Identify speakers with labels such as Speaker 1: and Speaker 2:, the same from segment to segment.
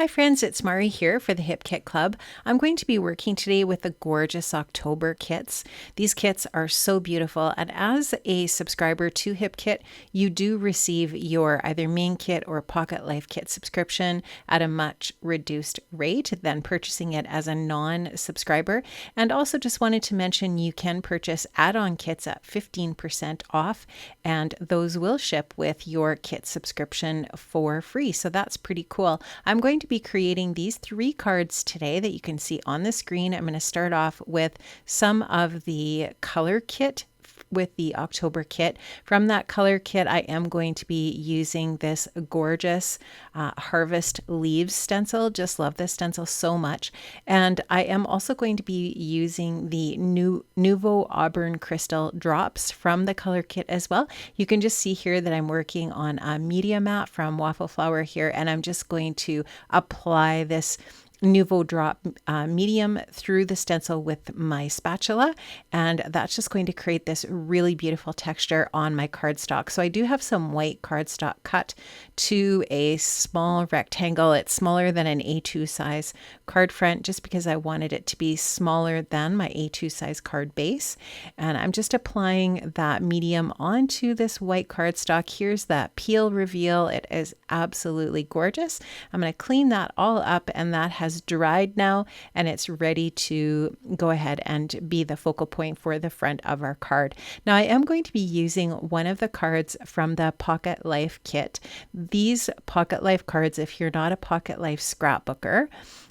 Speaker 1: Hi friends, it's Mari here for the Hip Kit Club. I'm going to be working today with the gorgeous October kits. These kits are so beautiful, and as a subscriber to Hip Kit, you do receive your either main kit or Pocket Life kit subscription at a much reduced rate than purchasing it as a non-subscriber. And also just wanted to mention you can purchase add-on kits at 15% off, and those will ship with your kit subscription for free. So that's pretty cool. I'm going to be creating these 3 cards today that you can see on the screen. I'm going to start off with some of the color kit with the October kit. From that color kit, I am going to be using this gorgeous Harvest Leaves stencil. Just love this stencil so much. And I am also going to be using the Nouveau Auburn Crystal drops from the color kit as well. You can just see here that I'm working on a media mat from Waffle Flower here, and I'm just going to apply this Nouveau drop medium through the stencil with my spatula, and that's just going to create this really beautiful texture on my cardstock. So I do have some white cardstock cut to a small rectangle. It's smaller than an A2 size card front just because I wanted it to be smaller than my A2 size card base. And I'm just applying that medium onto this white cardstock. Here's that peel reveal. It is absolutely gorgeous. I'm going to clean that all up, and that has dried now, and it's ready to go ahead and be the focal point for the front of our card. Now I am going to be using one of the cards from the Pocket Life kit. These Pocket Life cards, if you're not a Pocket Life scrapbooker,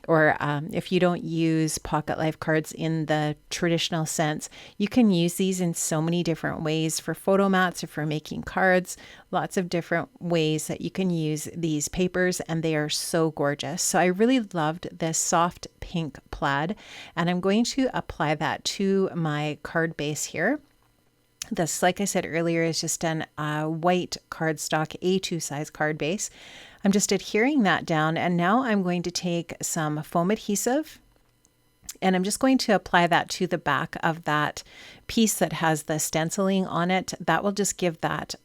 Speaker 1: or if you don't use Pocket Life cards in the traditional sense, you can use these in so many different ways for photo mats or for making cards. Lots of different ways that you can use these papers, and they are so gorgeous. So I really loved this soft pink plaid, and I'm going to apply that to my card base here. This, like I said earlier, is just an white cardstock A2 size card base. I'm just adhering that down, and now I'm going to take some foam adhesive, and I'm just going to apply that to the back of that piece that has the stenciling on it. That will just give that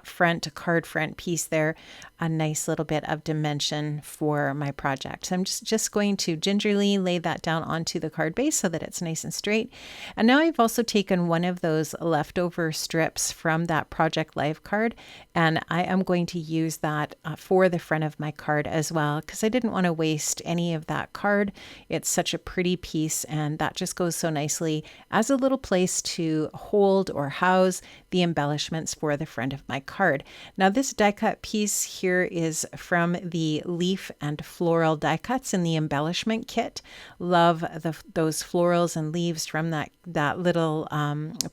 Speaker 1: front card front piece there a nice little bit of dimension for my project. So I'm just going to gingerly lay that down onto the card base so that it's nice and straight. And now I've also taken one of those leftover strips from that Project Life card, and I am going to use that for the front of my card as well, because I didn't want to waste any of that card. It's such a pretty piece, and that just goes so nicely as a little place to hold or house the embellishments for the front of my card. Now this die cut piece here is from the leaf and floral die cuts in the embellishment kit. Love those florals and leaves from that little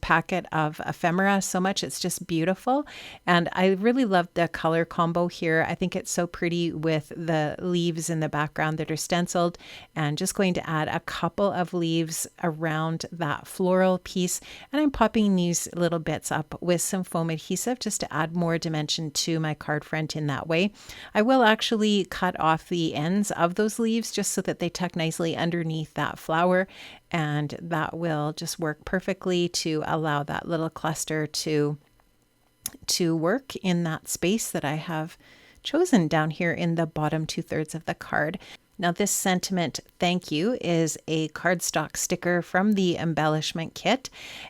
Speaker 1: packet of ephemera so much. It's just beautiful, and I really love the color combo here. I think it's so pretty with the leaves in the background that are stenciled, and just going to add a couple of leaves around that floral piece, and I'm popping these little bits up with some foam adhesive just to add more dimension to my card front in that way. I will actually cut off the ends of those leaves just so that they tuck nicely underneath that flower, and that will just work perfectly to allow that little cluster to work in that space that I have chosen down here in the bottom 2/3 of the card. Now this sentiment thank you is a cardstock sticker from the embellishment kit,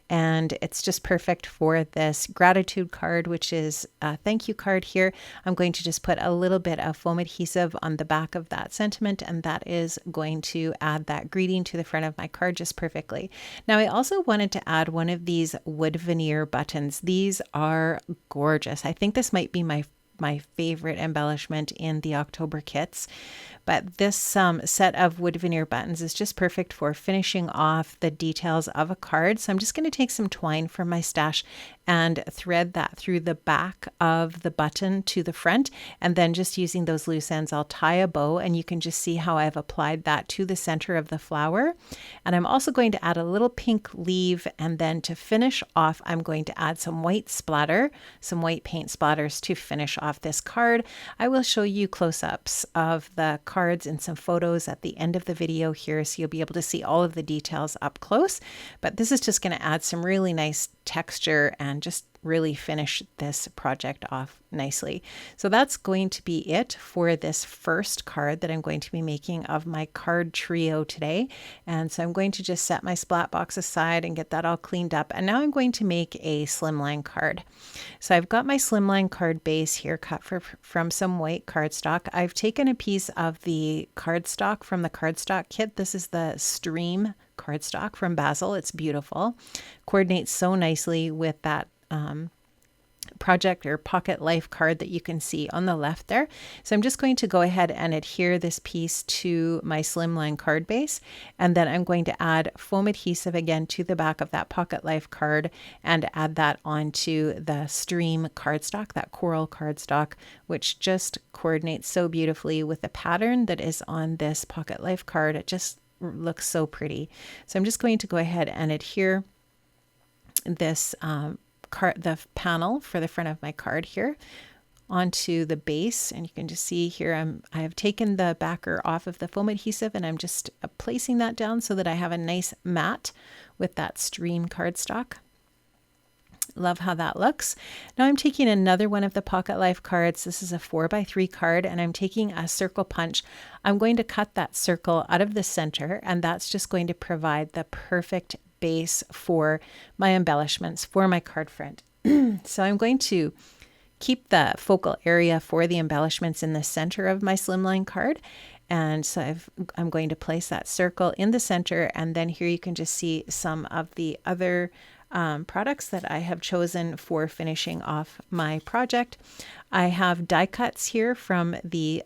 Speaker 1: and it's just perfect for this gratitude card, which is a thank you card here. I'm going to just put a little bit of foam adhesive on the back of that sentiment, and that is going to add that greeting to the front of my card just perfectly. Now I also wanted to add one of these wood veneer buttons. These are gorgeous. I think this might be my favorite embellishment in the October kits, but this set of wood veneer buttons is just perfect for finishing off the details of a card. So I'm just going to take some twine from my stash and thread that through the back of the button to the front, and then just using those loose ends I'll tie a bow, and you can just see how I've applied that to the center of the flower. And I'm also going to add a little pink leaf, and then to finish off I'm going to add some white splatter, some white paint splatters to finish off this card. I will show you close-ups of the cards and some photos at the end of the video here, so you'll be able to see all of the details up close, but this is just going to add some really nice texture and just really finish this project off nicely. So that's going to be it for this first card that I'm going to be making of my card trio today. And so I'm going to just set my splat box aside and get that all cleaned up. And now I'm going to make a slimline card. So I've got my slimline card base here cut from some white cardstock. I've taken a piece of the cardstock from the cardstock kit. This is the Stream cardstock from Basil. It's beautiful. Coordinates so nicely with that project or pocket life card that you can see on the left there. So I'm just going to go ahead and adhere this piece to my slimline card base, and then I'm going to add foam adhesive again to the back of that pocket life card and add that onto the Stream cardstock, that coral cardstock, which just coordinates so beautifully with the pattern that is on this pocket life card. It just looks so pretty. So I'm just going to go ahead and adhere this the panel for the front of my card here onto the base, and you can just see here I have taken the backer off of the foam adhesive, and I'm just placing that down so that I have a nice mat with that Stream cardstock. Love how that looks. Now I'm taking another one of the Pocket Life cards. This is a 4x3 card, and I'm taking a circle punch. I'm going to cut that circle out of the center, and that's just going to provide the perfect base for my embellishments for my card front. So I'm going to keep the focal area for the embellishments in the center of my slimline card. And so I'm going to place that circle in the center, and then here you can just see some of the other products that I have chosen for finishing off my project. I have die cuts here from the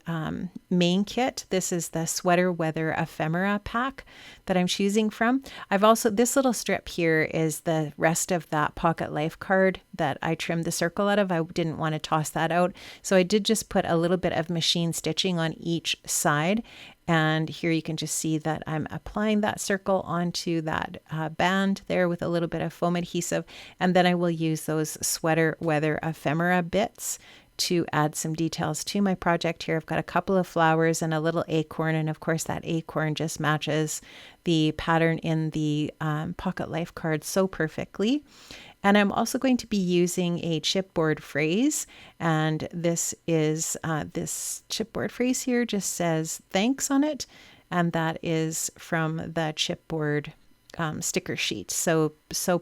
Speaker 1: main kit. This is the Sweater Weather Ephemera pack that I'm choosing from. I've also, this little strip here is the rest of that Pocket Life card that I trimmed the circle out of. I didn't want to toss that out. So I did just put a little bit of machine stitching on each side. And here you can just see that I'm applying that circle onto that band there with a little bit of foam adhesive. And then I will use those Sweater Weather Ephemera bits to add some details to my project here. I've got a couple of flowers and a little acorn, and of course that acorn just matches the pattern in the Pocket Life card so perfectly. And I'm also going to be using a chipboard phrase, and this is this chipboard phrase here just says thanks on it, and that is from the chipboard sticker sheet. So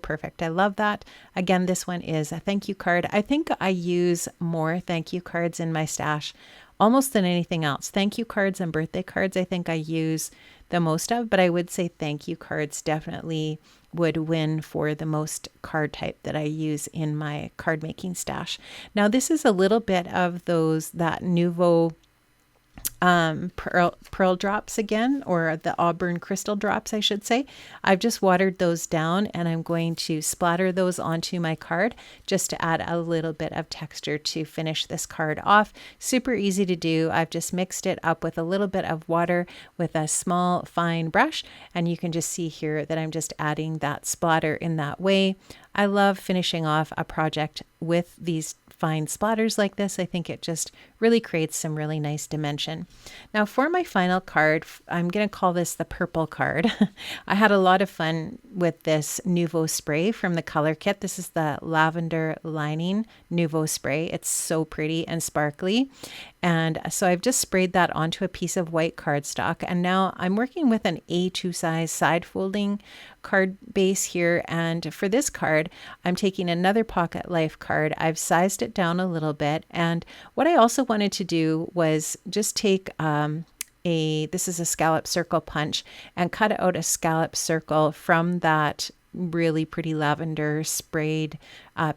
Speaker 1: perfect. I love that. Again, this one is a thank you card. I think I use more thank you cards in my stash almost than anything else. Thank you cards and birthday cards I think I use the most of, but I would say thank you cards definitely would win for the most card type that I use in my card making stash. Now this is a little bit of that Nouveau pearl drops again, or the auburn crystal drops I should say. I've just watered those down, and I'm going to splatter those onto my card just to add a little bit of texture to finish this card off. Super easy to do. I've just mixed it up with a little bit of water with a small fine brush, and you can just see here that I'm just adding that splatter in that way. I love finishing off a project with these fine splatters like this. I think it just really creates some really nice dimension. Now for my final card, I'm going to call this the purple card. I had a lot of fun with this Nouveau spray from the color kit. This is the lavender lining Nouveau spray. It's so pretty and sparkly. And so I've just sprayed that onto a piece of white cardstock. And now I'm working with an A2 size side folding card base here. And for this card, I'm taking another Pocket Life card. I've sized it down a little bit. And what I also wanted to do was just take this is a scallop circle punch, and cut out a scallop circle from that really pretty lavender sprayed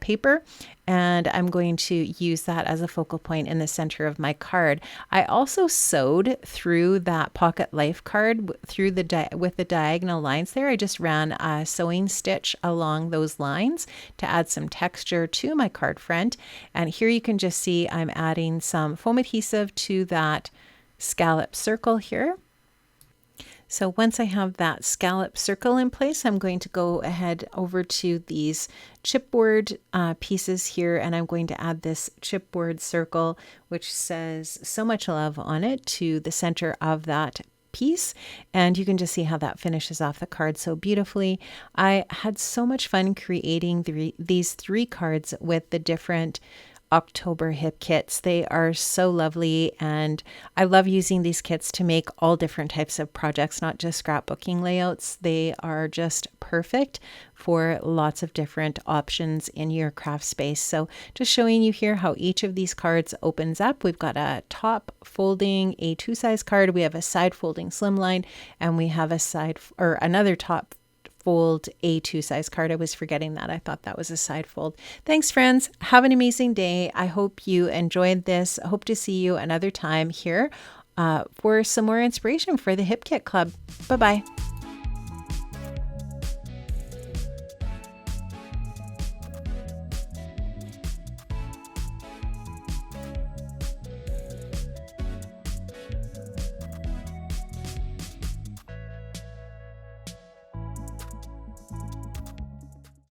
Speaker 1: paper, and I'm going to use that as a focal point in the center of my card. I also sewed through that Pocket Life card through with the diagonal lines there. I just ran a sewing stitch along those lines to add some texture to my card front, and here you can just see I'm adding some foam adhesive to that scallop circle here. So once I have that scallop circle in place, I'm going to go ahead over to these chipboard pieces here, and I'm going to add this chipboard circle, which says so much love on it, to the center of that piece, and you can just see how that finishes off the card so beautifully. I had so much fun creating these 3 cards with the different October hip kits. They are so lovely, and I love using these kits to make all different types of projects, not just scrapbooking layouts. They are just perfect for lots of different options in your craft space. So just showing you here how each of these cards opens up. We've got a top folding A2 size card, we have a side folding slimline, and we have a side or another top fold A2 size card. I was forgetting that. I thought that was a side fold. Thanks, friends. Have an amazing day. I hope you enjoyed this. I hope to see you another time here for some more inspiration for the Hip Kit Club. Bye-bye.